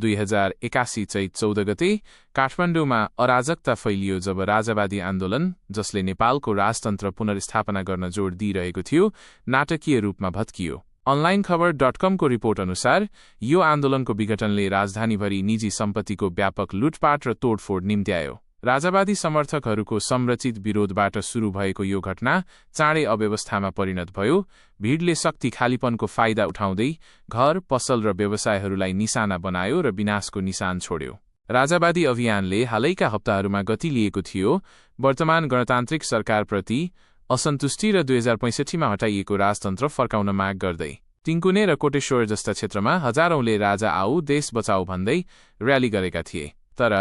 2081 चैत 14 गते काठमाडौँमा अराजकता फैलियो जब राजावादी आन्दोलन, जसले नेपालको राजतन्त्र पुनर्स्थापना गर्न जोड दिइरहेको थियो, नाटकीय रूपमा भत्कियो। अनलाइन खबर .com को रिपोर्ट अनुसार यो आन्दोलनको विघटनले राजधानीभरि निजी सम्पत्तिको व्यापक लुटपाट र तोडफोड निम्त्यायो। राजावादी समर्थकहरूको संरचित विरोधबाट सुरु भएको यो घटना चाँडै अव्यवस्थामा परिणत भयो। भीडले शक्ति खालीपनको फाइदा उठाउँदै घर, पसल र व्यवसायहरूलाई निशाना बनायो र विनाशको निशान छोड्यो। राजावादी अभियानले हालैका हप्ताहरूमा गति लिएको थियो। वर्तमान गणतान्त्रिक सरकारप्रति असन्तुष्टि र 2065 मा हटाइएको राजतन्त्र फर्काउन माग गर्दै टिङ्कुने र कोटेश्वर जस्ता क्षेत्रमा हजारौंले राजा आऊ देश बचाऊ भन्दै र्याली गरेका थिए। तर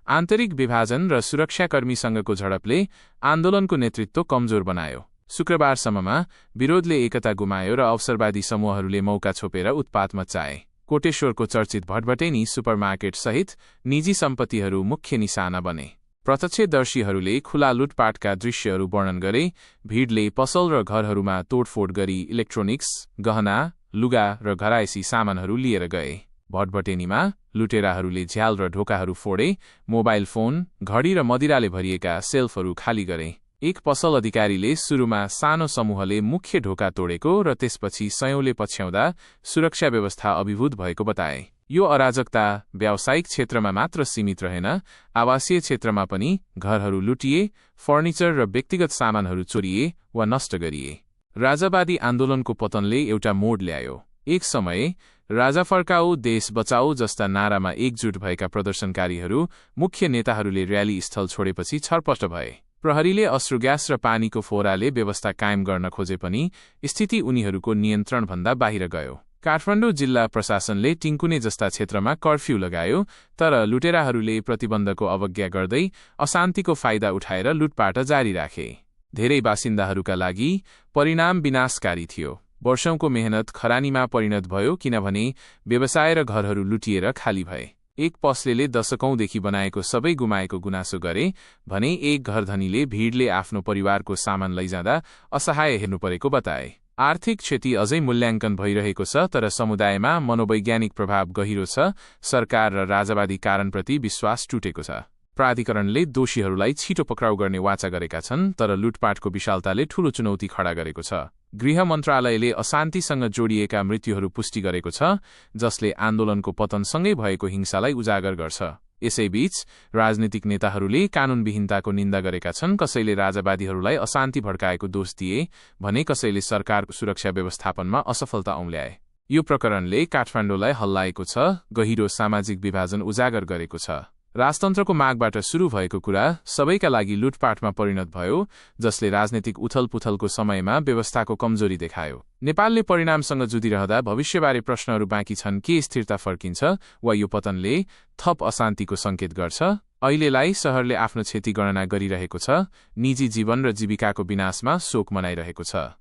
आन्तरिक विभाजन र सुरक्षाकर्मीसँगको झडपले आन्दोलनको नेतृत्व कमजोर बनायो। शुक्रबारसम्ममा विरोधले एकता गुमायो र अवसरवादी समूहहरूले मौका छोपेर उत्पात मच्चाए। कोटेश्वरको चर्चित भटभटेनी सुपरमार्केट सहित निजी सम्पत्तिहरू मुख्य निशाना बने। प्रत्यक्षदर्शीहरूले खुला लुटपाटका दृश्यहरू वर्णन गरे। भीडले पसल र घरहरूमा तोडफोड गरी इलेक्ट्रोनिक्स, गहना, लुगा र घरायसी सामानहरू लिएर गए। भटभटेनीमा लुटेराहरूले झ्याल र ढोकाहरू फोडे, मोबाइल फोन, घडी र मदिराले भरिएका सेल्फहरू खाली गरे। एक पसल अधिकारीले सुरुमा सानो समूहले मुख्य ढोका तोडेको र त्यसपछि सयौंले पछ्याउँदा सुरक्षा व्यवस्था अभिभूत भएको बताए। यो अराजकता व्यावसायिक क्षेत्रमा मात्र सीमित रहेन, आवासीय क्षेत्रमा पनि घरहरू लुटिए, फर्निचर र व्यक्तिगत सामानहरू चोरिए वा नष्ट गरिए। राजावादी आन्दोलनको पतनले एउटा मोड ल्यायो। एक समय राजा फर्काऊ देश बचाऊ जस्ता नारामा एकजुट भएका प्रदर्शनकारीहरू मुख्य नेताहरूले र्याली स्थल छोडेपछि छरपष्ट भए। प्रहरीले अश्रुग्यास र पानीको फोहराले व्यवस्था कायम गर्न खोजे पनि स्थिति उनीहरूको नियन्त्रणभन्दा बाहिर गयो। काठमाडौँ जिल्ला प्रशासनले टिङ्कुने जस्ता क्षेत्रमा कर्फ्यू लगायो, तर लुटेराहरूले प्रतिबन्धको अवज्ञा गर्दै अशान्तिको फाइदा उठाएर लुटपाट जारी राखे। धेरै बासिन्दाहरूका लागि परिणाम विनाशकारी थियो। वर्षौंको मेहनत खरानीमा परिणत भयो, किनभने व्यवसाय र घरहरू लुटिएर खाली भए। एक पसलेले दशकौंदेखि बनाएको सबै गुमाएको गुनासो गरे भने एक घरधनीले भीडले आफ्नो परिवारको सामान लैजाँदा असहाय हेर्नु परेको बताए। आर्थिक क्षति अझै मूल्याङ्कन भइरहेको छ, तर समुदायमा मनोवैज्ञानिक प्रभाव गहिरो छ। सरकार र राजावादी कारणप्रति विश्वास टुटेको छ। प्राधिकरणले दोषीहरूलाई छिटो पक्राउ गर्ने वाचा गरेका छन्, तर लुटपाटको विशालताले ठूलो चुनौती खडा गरेको छ। गृह मन्त्रालयले अशान्तिसँग जोडिएका मृत्युहरू पुष्टि गरेको छ, जसले आन्दोलनको पतनसँगै भएको हिंसालाई उजागर गर्छ। यसैबीच राजनीतिक नेताहरूले कानूनविहीनताको निन्दा गरेका छन्। कसैले राजावादीहरूलाई अशान्ति भड्काएको दोष दिए भने कसैले सरकारको सुरक्षा व्यवस्थापनमा असफलता औँल्याए। यो प्रकरणले काठमाडौँलाई हल्लाएको छ, गहिरो सामाजिक विभाजन उजागर गरेको छ। राजतन्त्रको मागबाट सुरु भएको कुरा सबैका लागि लुटपाटमा परिणत भयो, जसले राजनीतिक उथलपुथलको समयमा व्यवस्थाको कमजोरी देखायो। नेपालले परिणामसँग जुधिरहँदा भविष्यबारे प्रश्नहरू बाँकी छन्। के स्थिरता फर्किन्छ वा यो पतनले थप अशान्तिको संकेत गर्छ? अहिलेलाई शहरले आफ्नो क्षति गणना गरिरहेको छ, निजी जीवन र जीविकाको विनाशमा शोक मनाइरहेको छ।